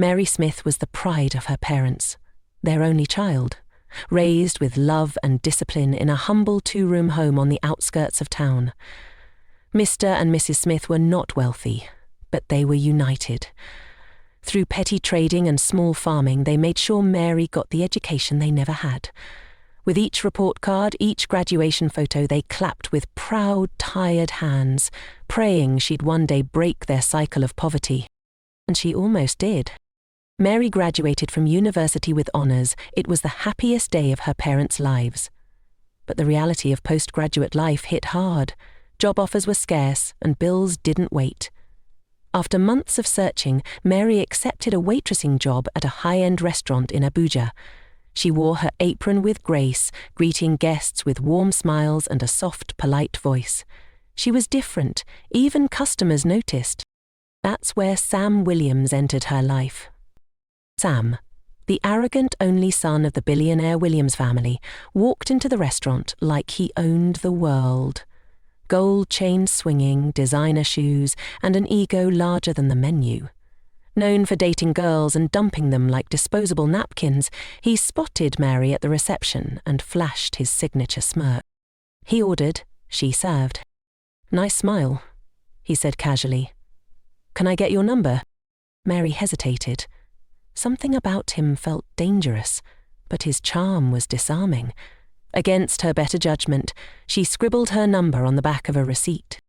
Mary Smith was the pride of her parents, their only child, raised with love and discipline in a humble two-room home on the outskirts of town. Mr. and Mrs. Smith were not wealthy, but they were united. Through petty trading and small farming, they made sure Mary got the education they never had. With each report card, each graduation photo, they clapped with proud, tired hands, praying she'd one day break their cycle of poverty. And she almost did. Mary graduated from university with honours. It was the happiest day of her parents' lives. But the reality of postgraduate life hit hard. Job offers were scarce, and bills didn't wait. After months of searching, Mary accepted a waitressing job at a high-end restaurant in Abuja. She wore her apron with grace, greeting guests with warm smiles and a soft, polite voice. She was different. Even customers noticed. That's where Sam Williams entered her life. Sam, the arrogant only son of the billionaire Williams family, walked into the restaurant like he owned the world. Gold chain swinging, designer shoes, and an ego larger than the menu. Known for dating girls and dumping them like disposable napkins, he spotted Mary at the reception and flashed his signature smirk. He ordered, she served. "Nice smile," he said casually. "Can I get your number?" Mary hesitated. Something about him felt dangerous, but his charm was disarming. Against her better judgment, she scribbled her number on the back of a receipt.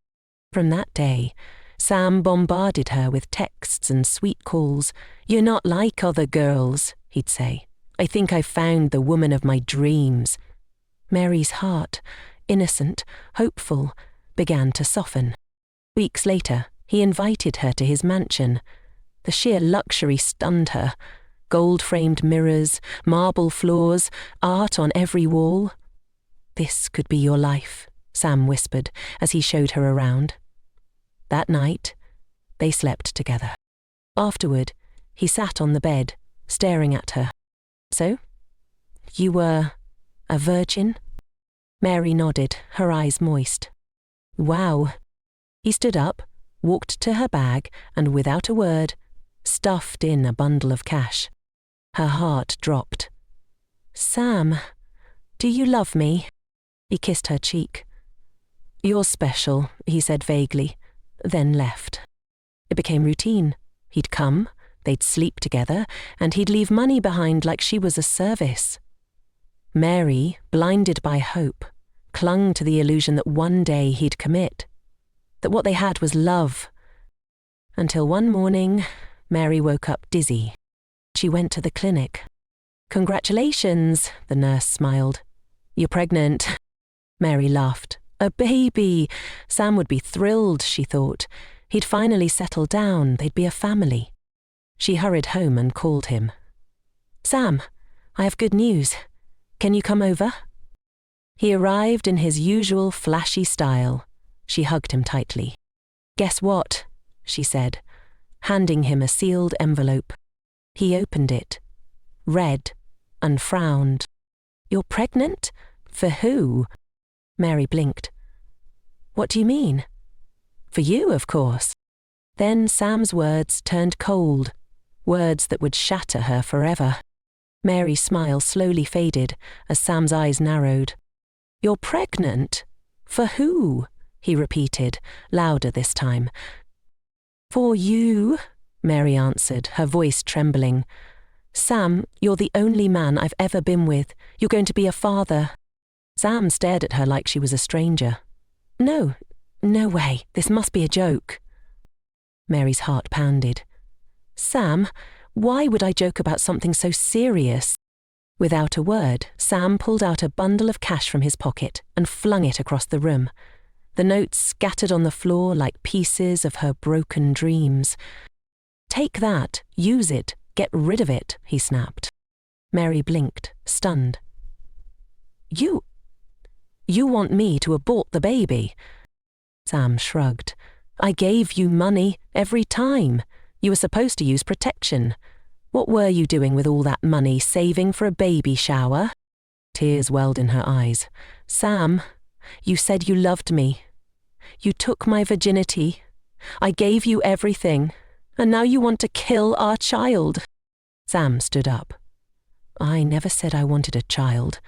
From that day, Sam bombarded her with texts and sweet calls. "You're not like other girls," he'd say. "I think I've found the woman of my dreams." Mary's heart, innocent, hopeful, began to soften. Weeks later, he invited her to his mansion. The sheer luxury stunned her. Gold-framed mirrors, marble floors, art on every wall. "This could be your life," Sam whispered as he showed her around. That night, they slept together. Afterward, he sat on the bed, staring at her. "So, you were a virgin?" Mary nodded, her eyes moist. "Wow." He stood up, walked to her bag, and without a word, stuffed in a bundle of cash. Her heart dropped. "Sam, do you love me?" He kissed her cheek. "You're special," he said vaguely, then left. It became routine. He'd come, they'd sleep together, and he'd leave money behind like she was a service. Mary, blinded by hope, clung to the illusion that one day he'd commit, that what they had was love. Until one morning, Mary woke up dizzy. She went to the clinic. "Congratulations," the nurse smiled. "You're pregnant." Mary laughed. A baby! Sam would be thrilled, she thought. He'd finally settle down, they'd be a family. She hurried home and called him. "Sam, I have good news. Can you come over?" He arrived in his usual flashy style. She hugged him tightly. "Guess what?" she said, handing him a sealed envelope. He opened it, read, and frowned. "You're pregnant? For who?" Mary blinked. "What do you mean?" "For you, of course." Then Sam's words turned cold, words that would shatter her forever. Mary's smile slowly faded as Sam's eyes narrowed. "You're pregnant? For who?" he repeated, louder this time. "For you," Mary answered, her voice trembling. "Sam, you're the only man I've ever been with. You're going to be a father." Sam stared at her like she was a stranger. No way, this must be a joke." Mary's heart pounded. "Sam, why would I joke about something so serious?" Without a word, Sam pulled out a bundle of cash from his pocket and flung it across the room. The notes scattered on the floor like pieces of her broken dreams. "Take that, use it, get rid of it," he snapped. Mary blinked, stunned. You want me to abort the baby?" Sam shrugged. "I gave you money every time. You were supposed to use protection. What were you doing with all that money, saving for a baby shower?" Tears welled in her eyes. "Sam, you said you loved me. You took my virginity. I gave you everything. And now you want to kill our child." Sam stood up. "I never said I wanted a child.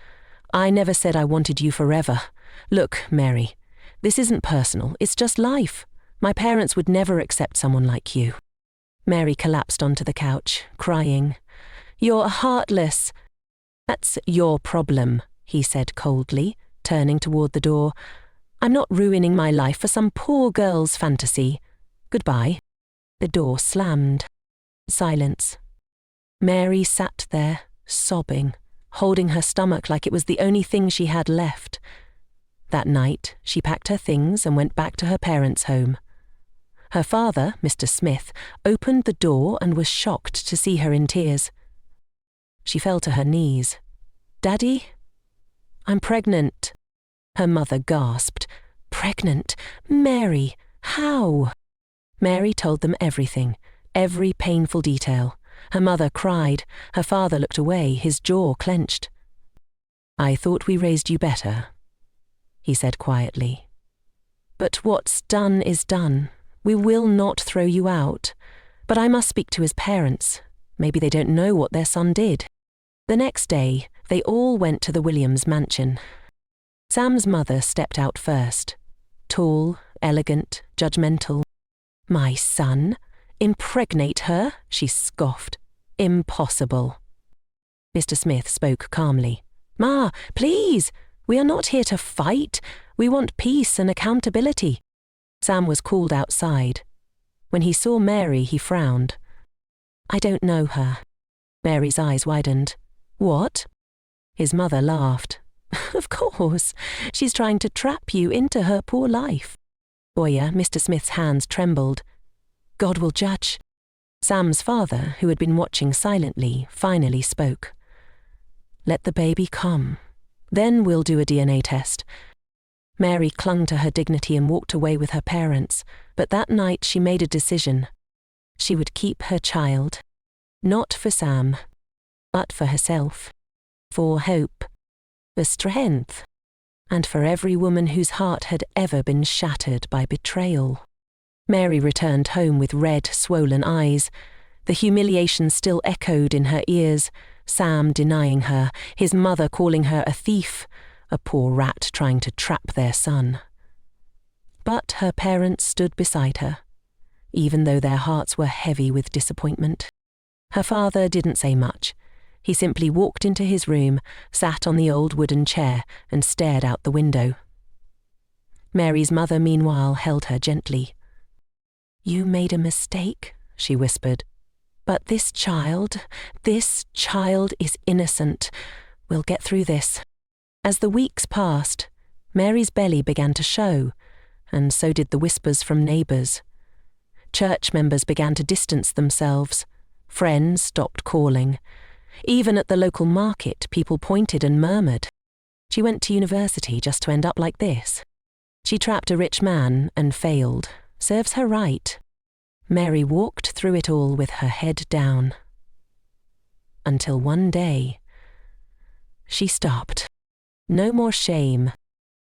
I never said I wanted you forever. Look, Mary, this isn't personal, it's just life. My parents would never accept someone like you." Mary collapsed onto the couch, crying. "You're heartless." "That's your problem," he said coldly, turning toward the door. "I'm not ruining my life for some poor girl's fantasy. Goodbye." The door slammed. Silence. Mary sat there, sobbing, holding her stomach like it was the only thing she had left. That night, she packed her things and went back to her parents' home. Her father, Mr. Smith, opened the door and was shocked to see her in tears. She fell to her knees. "Daddy? I'm pregnant." Her mother gasped. "Pregnant? Mary, how?" Mary told them everything, every painful detail. Her mother cried. Her father looked away, his jaw clenched. "I thought we raised you better," he said quietly. "But what's done is done. We will not throw you out. But I must speak to his parents. Maybe they don't know what their son did." The next day, they all went to the Williams mansion. Sam's mother stepped out first. Tall, elegant, judgmental. "My son? Impregnate her?" she scoffed. "Impossible." Mr. Smith spoke calmly. "Ma, please! We are not here to fight. We want peace and accountability." Sam was called outside. When he saw Mary, he frowned. "I don't know her." Mary's eyes widened. "What?" His mother laughed. "Of course. She's trying to trap you into her poor life." Boyer, Mr. Smith's hands trembled. "God will judge." Sam's father, who had been watching silently, finally spoke. "Let the baby come. Then we'll do a DNA test." Mary clung to her dignity and walked away with her parents, but that night she made a decision. She would keep her child. Not for Sam, but for herself. For hope. For strength. And for every woman whose heart had ever been shattered by betrayal. Mary returned home with red, swollen eyes. The humiliation still echoed in her ears, Sam denying her, his mother calling her a thief, a poor rat trying to trap their son. But her parents stood beside her, even though their hearts were heavy with disappointment. Her father didn't say much. He simply walked into his room, sat on the old wooden chair, and stared out the window. Mary's mother, meanwhile, held her gently. "You made a mistake," she whispered. "But this child is innocent. We'll get through this." As the weeks passed, Mary's belly began to show, and so did the whispers from neighbours. Church members began to distance themselves. Friends stopped calling. Even at the local market, people pointed and murmured. She went to university just to end up like this. She trapped a rich man and failed. Serves her right. Mary walked through it all with her head down. Until one day, she stopped. No more shame.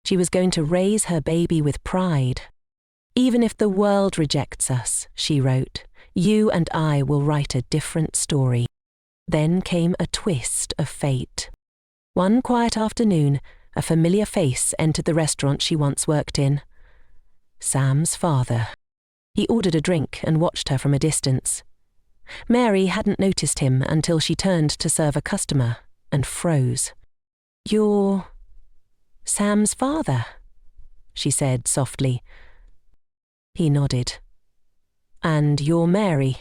She was going to raise her baby with pride. "Even if the world rejects us," she wrote, "you and I will write a different story." Then came a twist of fate. One quiet afternoon, a familiar face entered the restaurant she once worked in. Sam's father. He ordered a drink and watched her from a distance. Mary hadn't noticed him until she turned to serve a customer and froze. "You're Sam's father," she said softly. He nodded. "And you're Mary."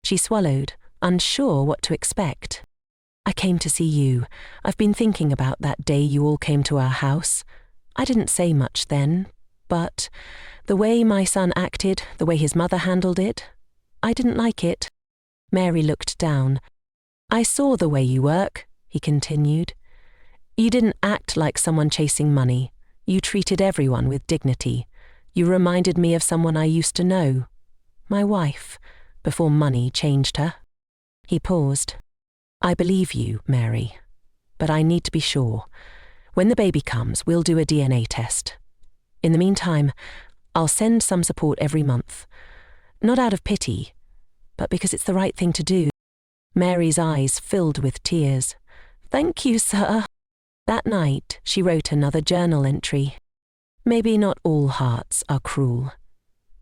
She swallowed, unsure what to expect. "I came to see you. I've been thinking about that day you all came to our house. I didn't say much then, but the way my son acted, the way his mother handled it, I didn't like it." Mary looked down. "I saw the way you work," he continued. "You didn't act like someone chasing money. You treated everyone with dignity. You reminded me of someone I used to know. My wife, before money changed her." He paused. "I believe you, Mary, but I need to be sure. When the baby comes, we'll do a DNA test. In the meantime, I'll send some support every month. Not out of pity, but because it's the right thing to do. Mary's eyes filled with tears. "Thank you, sir." That night, she wrote another journal entry. "Maybe not all hearts are cruel.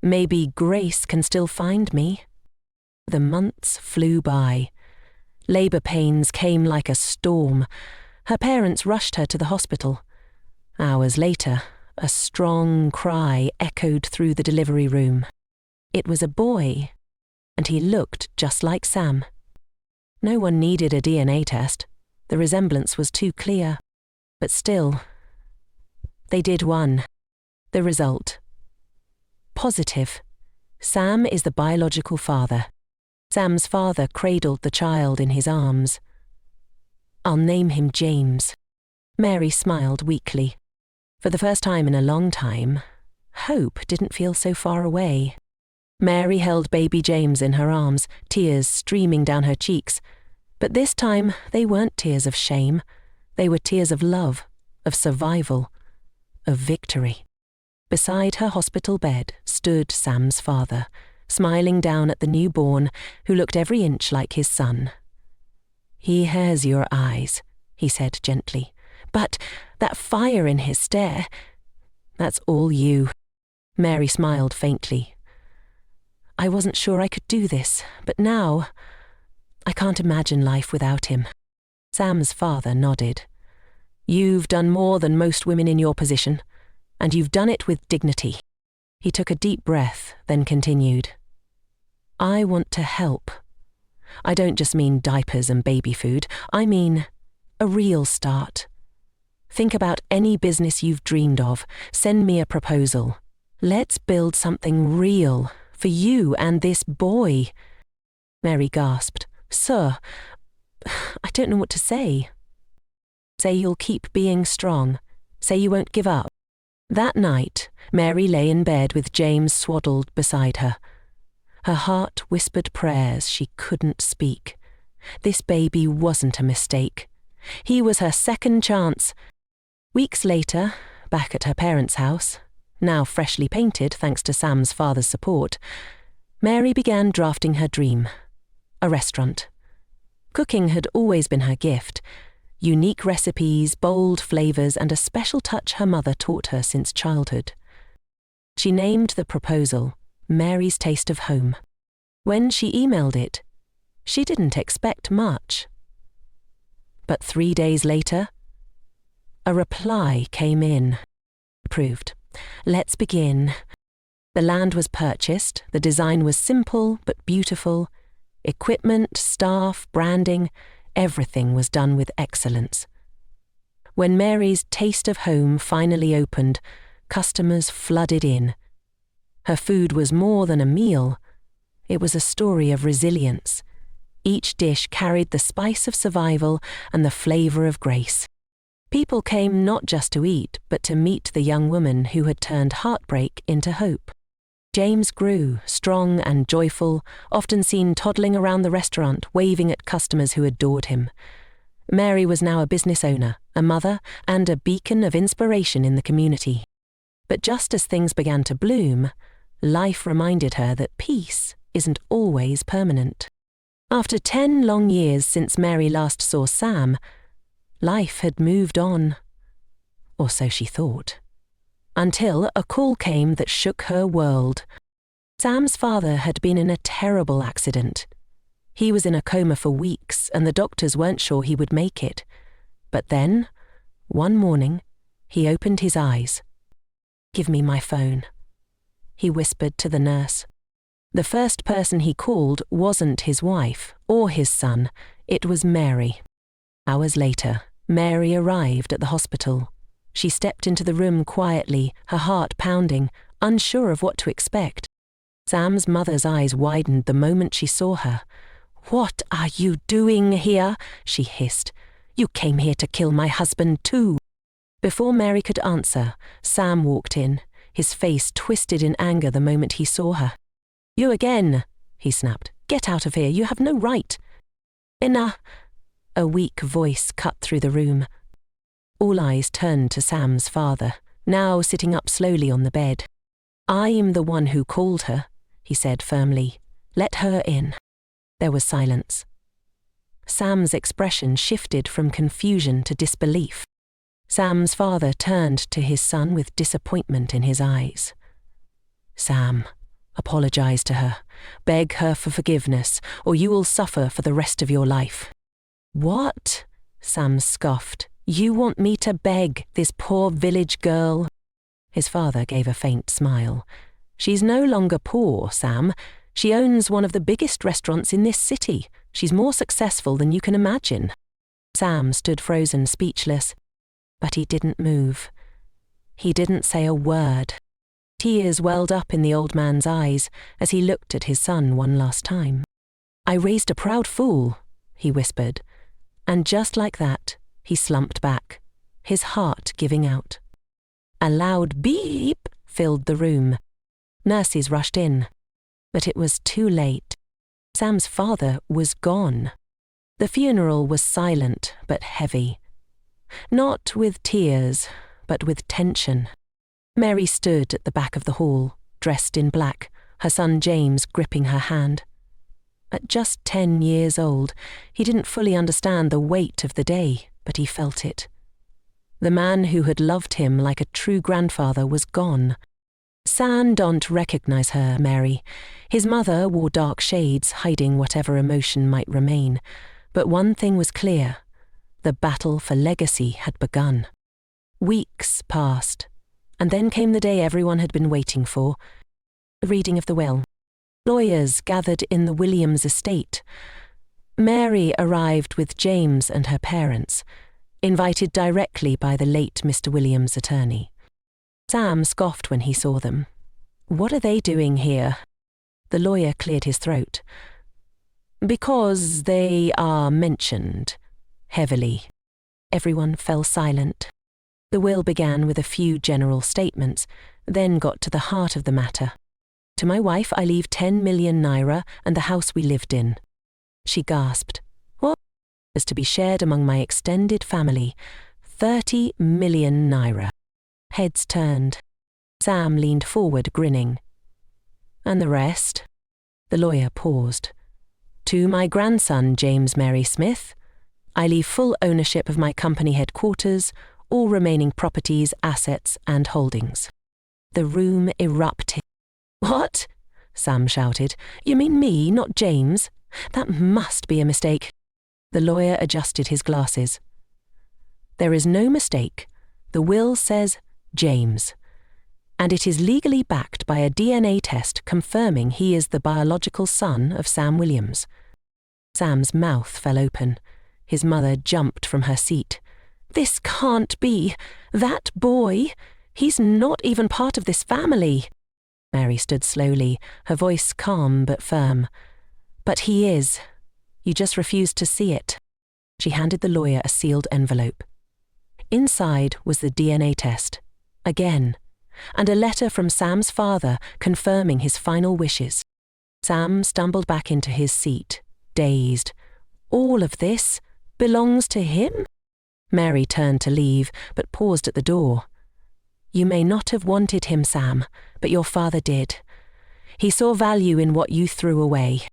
Maybe grace can still find me." The months flew by. Labour pains came like a storm. Her parents rushed her to the hospital. Hours later, a strong cry echoed through the delivery room. It was a boy, and he looked just like Sam. No one needed a DNA test. The resemblance was too clear. But still, they did one. The result: positive. Sam is the biological father. Sam's father cradled the child in his arms. "I'll name him James." Mary smiled weakly. For the first time in a long time, hope didn't feel so far away. Mary held baby James in her arms, tears streaming down her cheeks. But this time, they weren't tears of shame. They were tears of love, of survival, of victory. Beside her hospital bed stood Sam's father, smiling down at the newborn who looked every inch like his son. "He has your eyes," he said gently. "But that fire in his stare, that's all you." Mary smiled faintly. "I wasn't sure I could do this, but now I can't imagine life without him." Sam's father nodded. "You've done more than most women in your position, and you've done it with dignity." He took a deep breath, then continued. "I want to help. I don't just mean diapers and baby food. I mean a real start. Think about any business you've dreamed of. Send me a proposal. Let's build something real for you and this boy." Mary gasped. "Sir, I don't know what to say." "Say you'll keep being strong. Say you won't give up." That night, Mary lay in bed with James swaddled beside her. Her heart whispered prayers she couldn't speak. This baby wasn't a mistake. He was her second chance. Weeks later, back at her parents' house, now freshly painted thanks to Sam's father's support, Mary began drafting her dream: a restaurant. Cooking had always been her gift. Unique recipes, bold flavours, and a special touch her mother taught her since childhood. She named the proposal Mary's Taste of Home. When she emailed it, she didn't expect much. But 3 days later, a reply came in. Approved. Let's begin. The land was purchased, the design was simple but beautiful. Equipment, staff, branding, everything was done with excellence. When Mary's Taste of Home finally opened, customers flooded in. Her food was more than a meal. It was a story of resilience. Each dish carried the spice of survival and the flavour of grace. People came not just to eat, but to meet the young woman who had turned heartbreak into hope. James grew, strong and joyful, often seen toddling around the restaurant, waving at customers who adored him. Mary was now a business owner, a mother, and a beacon of inspiration in the community. But just as things began to bloom, life reminded her that peace isn't always permanent. After 10 long years since Mary last saw Sam, life had moved on. Or so she thought. Until a call came that shook her world. Sam's father had been in a terrible accident. He was in a coma for weeks, and the doctors weren't sure he would make it. But then, one morning, he opened his eyes. "Give me my phone," he whispered to the nurse. The first person he called wasn't his wife or his son, it was Mary. Hours later, Mary arrived at the hospital. She stepped into the room quietly, her heart pounding, unsure of what to expect. Sam's mother's eyes widened the moment she saw her. "What are you doing here?" she hissed. "You came here to kill my husband too." Before Mary could answer, Sam walked in, his face twisted in anger the moment he saw her. "You again," he snapped. "Get out of here, you have no right." "Enough," a weak voice cut through the room. All eyes turned to Sam's father, now sitting up slowly on the bed. "I'm the one who called her," he said firmly. Let her in." There was silence. Sam's expression shifted from confusion to disbelief. Sam's father turned to his son with disappointment in his eyes. "Sam, apologize to her. Beg her for forgiveness, or you will suffer for the rest of your life." "What?" Sam scoffed. "You want me to beg this poor village girl?" His father gave a faint smile. "She's no longer poor, Sam. She owns one of the biggest restaurants in this city. She's more successful than you can imagine." Sam stood frozen, speechless. But he didn't move. He didn't say a word. Tears welled up in the old man's eyes as he looked at his son one last time. "I raised a proud fool," he whispered. And just like that, he slumped back, his heart giving out. A loud beep filled the room. Nurses rushed in. But it was too late. Sam's father was gone. The funeral was silent but heavy. Not with tears, but with tension. Mary stood at the back of the hall, dressed in black, her son James gripping her hand. At just 10 years old, he didn't fully understand the weight of the day, but he felt it. The man who had loved him like a true grandfather was gone. Sam don't recognize her, Mary. His mother wore dark shades, hiding whatever emotion might remain. But one thing was clear. The battle for legacy had begun. Weeks passed, and then came the day everyone had been waiting for, the reading of the will. Lawyers gathered in the Williams estate. Mary arrived with James and her parents, invited directly by the late Mr. Williams' attorney. Sam scoffed when he saw them. "What are they doing here?" The lawyer cleared his throat. "Because they are mentioned." Heavily. Everyone fell silent. The will began with a few general statements, then got to the heart of the matter. "To my wife I leave 10 million naira and the house we lived in." She gasped. "What?" "Is to be shared among my extended family. 30 million naira." Heads turned. Sam leaned forward, grinning. "And the rest?" The lawyer paused. "To my grandson, James Mary Smith. I leave full ownership of my company headquarters, all remaining properties, assets, and holdings." The room erupted. "What?" Sam shouted. "You mean me, not James? That must be a mistake." The lawyer adjusted his glasses. "There is no mistake. The will says James. And it is legally backed by a DNA test confirming he is the biological son of Sam Williams." Sam's mouth fell open. His mother jumped from her seat. "This can't be. That boy, he's not even part of this family." Mary stood slowly, her voice calm but firm. "But he is. You just refuse to see it." She handed the lawyer a sealed envelope. Inside was the DNA test, again, and a letter from Sam's father confirming his final wishes. Sam stumbled back into his seat, dazed. "All of this belongs to him?" Mary turned to leave, but paused at the door. "You may not have wanted him, Sam, but your father did. He saw value in what you threw away."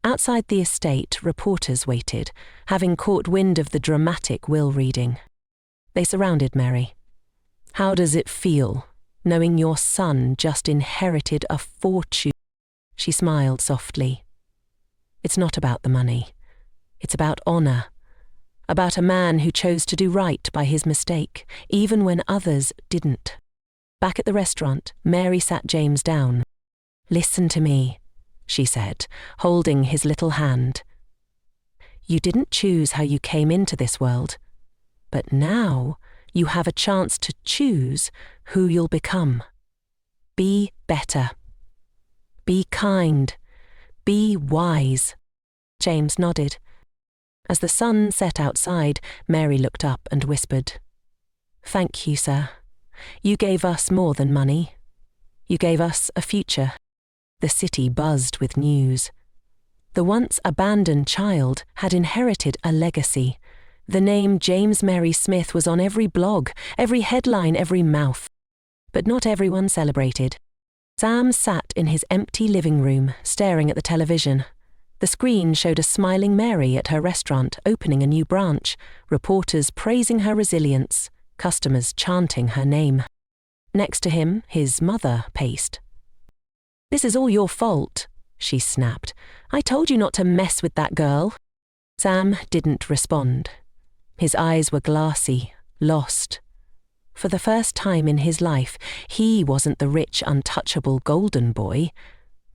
Outside the estate, reporters waited, having caught wind of the dramatic will reading. They surrounded Mary. "How does it feel, knowing your son just inherited a fortune?" She smiled softly. "It's not about the money. It's about honor. About a man who chose to do right by his mistake, even when others didn't." Back at the restaurant, Mary sat James down. "Listen to me," she said, holding his little hand. "You didn't choose how you came into this world, but now you have a chance to choose who you'll become. Be better. Be kind. Be wise." James nodded. As the sun set outside, Mary looked up and whispered, "Thank you, sir. You gave us more than money. You gave us a future." The city buzzed with news. The once abandoned child had inherited a legacy. The name James Mary Smith was on every blog, every headline, every mouth. But not everyone celebrated. Sam sat in his empty living room, staring at the television. The screen showed a smiling Mary at her restaurant opening a new branch, reporters praising her resilience, customers chanting her name. Next to him, his mother paced. "This is all your fault," she snapped. "I told you not to mess with that girl." Sam didn't respond. His eyes were glassy, lost. For the first time in his life, he wasn't the rich, untouchable golden boy.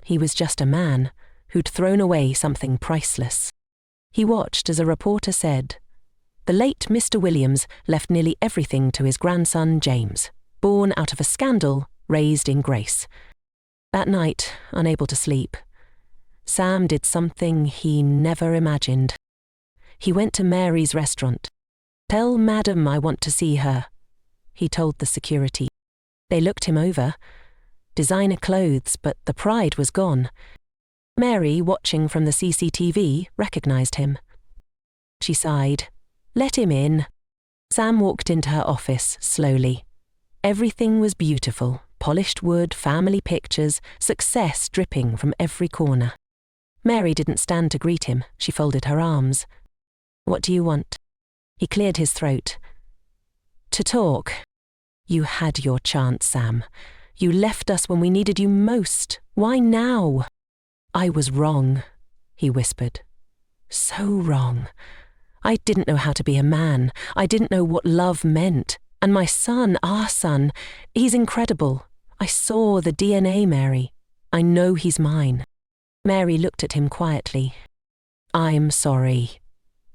He was just a man who'd thrown away something priceless. He watched as a reporter said, "The late Mr. Williams left nearly everything to his grandson James, born out of a scandal, raised in grace." That night, unable to sleep, Sam did something he never imagined. He went to Mary's restaurant. "Tell Madam I want to see her," he told the security. They looked him over. Designer clothes, but the pride was gone. Mary, watching from the CCTV, recognized him. She sighed. "Let him in." Sam walked into her office slowly. Everything was beautiful. Polished wood, family pictures, success dripping from every corner. Mary didn't stand to greet him. She folded her arms. "What do you want?" He cleared his throat. "To talk." "You had your chance, Sam. You left us when we needed you most. Why now?" "I was wrong," he whispered. "So wrong. I didn't know how to be a man. I didn't know what love meant. And my son, our son, he's incredible. I saw the DNA, Mary. I know he's mine." Mary looked at him quietly. "I'm sorry,"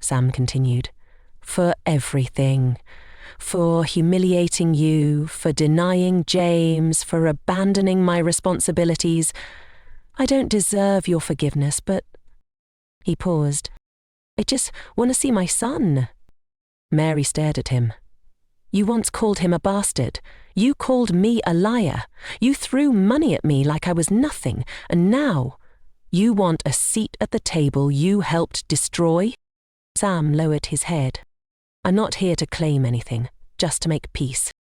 Sam continued, "for everything. For humiliating you, for denying James, for abandoning my responsibilities. I don't deserve your forgiveness, but—" He paused. "I just want to see my son." Mary stared at him. "You once called him a bastard. You called me a liar. You threw money at me like I was nothing. And now, you want a seat at the table you helped destroy?" Sam lowered his head. "I'm not here to claim anything, just to make peace."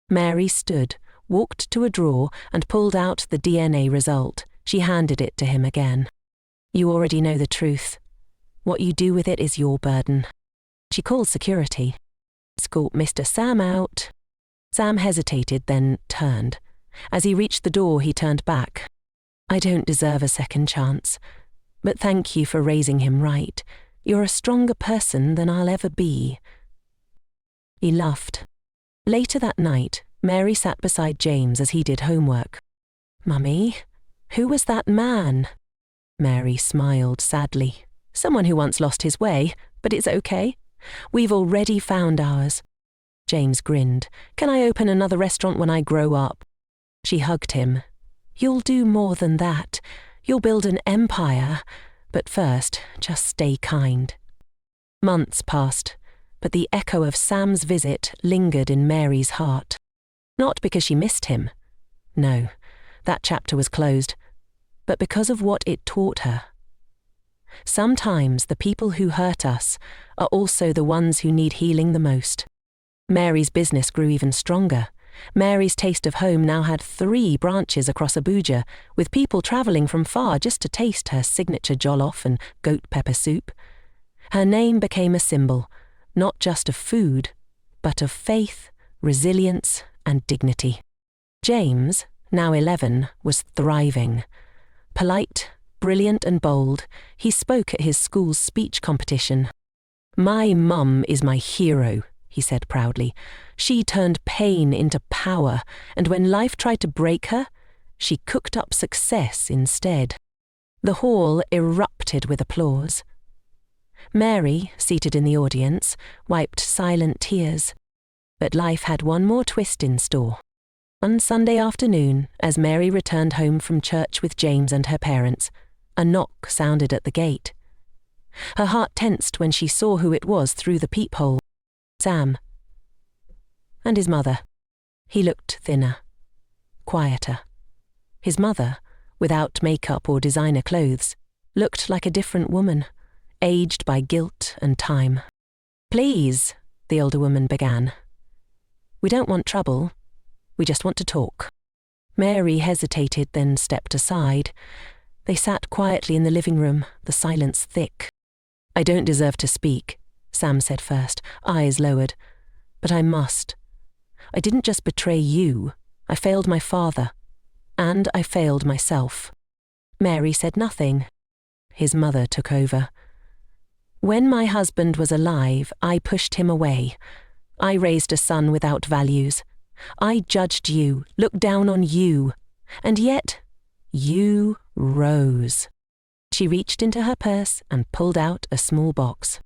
Mary stood, walked to a drawer and pulled out the DNA result. She handed it to him again. "You already know the truth. What you do with it is your burden." She called security. "Escort Mr. Sam out." Sam hesitated, then turned. As he reached the door, he turned back. "I don't deserve a second chance, but thank you for raising him right. You're a stronger person than I'll ever be." He laughed. Later that night, Mary sat beside James as he did homework. "Mummy, who was that man?" Mary smiled sadly. "Someone who once lost his way, but it's okay. We've already found ours." James grinned. "Can I open another restaurant when I grow up?" She hugged him. "You'll do more than that. You'll build an empire. But first, just stay kind." Months passed, but the echo of Sam's visit lingered in Mary's heart. Not because she missed him. No, that chapter was closed. But because of what it taught her. Sometimes the people who hurt us are also the ones who need healing the most. Mary's business grew even stronger. Mary's Taste of Home now had 3 branches across Abuja, with people travelling from far just to taste her signature jollof and goat pepper soup. Her name became a symbol, not just of food, but of faith, resilience, and dignity. James, now 11, was thriving. Polite, brilliant and bold, he spoke at his school's speech competition. "My mum is my hero," he said proudly. "She turned pain into power, and when life tried to break her, she cooked up success instead." The hall erupted with applause. Mary, seated in the audience, wiped silent tears. But life had one more twist in store. One Sunday afternoon, as Mary returned home from church with James and her parents, a knock sounded at the gate. Her heart tensed when she saw who it was through the peephole. Sam. And his mother. He looked thinner, quieter. His mother, without makeup or designer clothes, looked like a different woman, aged by guilt and time. "Please," the older woman began. "We don't want trouble. We just want to talk." Mary hesitated, then stepped aside. They sat quietly in the living room, the silence thick. "I don't deserve to speak," Sam said first, eyes lowered. "But I must. I didn't just betray you. I failed my father. And I failed myself." Mary said nothing. His mother took over. "When my husband was alive, I pushed him away. I raised a son without values. I judged you, looked down on you. And yet, you rose." She reached into her purse and pulled out a small box.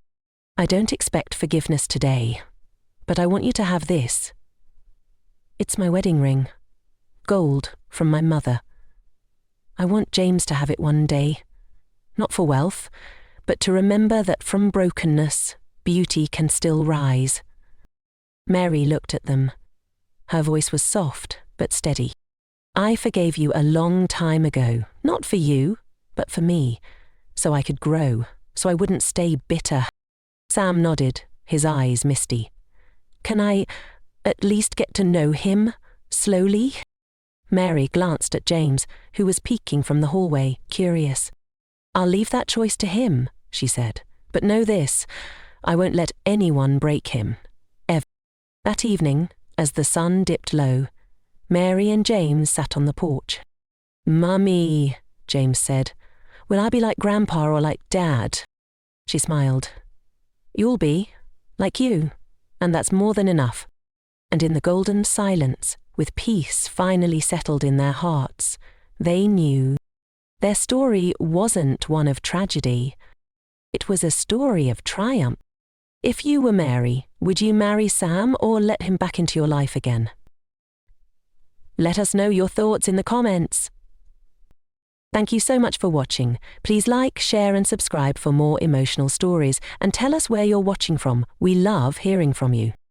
"I don't expect forgiveness today, but I want you to have this. It's my wedding ring. Gold from my mother. I want James to have it one day. Not for wealth, but to remember that from brokenness, beauty can still rise." Mary looked at them. Her voice was soft but steady. "I forgave you a long time ago, not for you, but for me, so I could grow, so I wouldn't stay bitter." Sam nodded, his eyes misty. "Can I at least get to know him, slowly?" Mary glanced at James, who was peeking from the hallway, curious. "I'll leave that choice to him," she said. "But know this, I won't let anyone break him, ever." That evening, as the sun dipped low, Mary and James sat on the porch. "Mummy," James said, "will I be like Grandpa or like Dad?" She smiled. "You'll be, like you, and that's more than enough." And in the golden silence, with peace finally settled in their hearts, they knew their story wasn't one of tragedy. It was a story of triumph. If you were Mary, would you marry Sam or let him back into your life again? Let us know your thoughts in the comments. Thank you so much for watching. Please like, share and subscribe for more emotional stories, and tell us where you're watching from. We love hearing from you.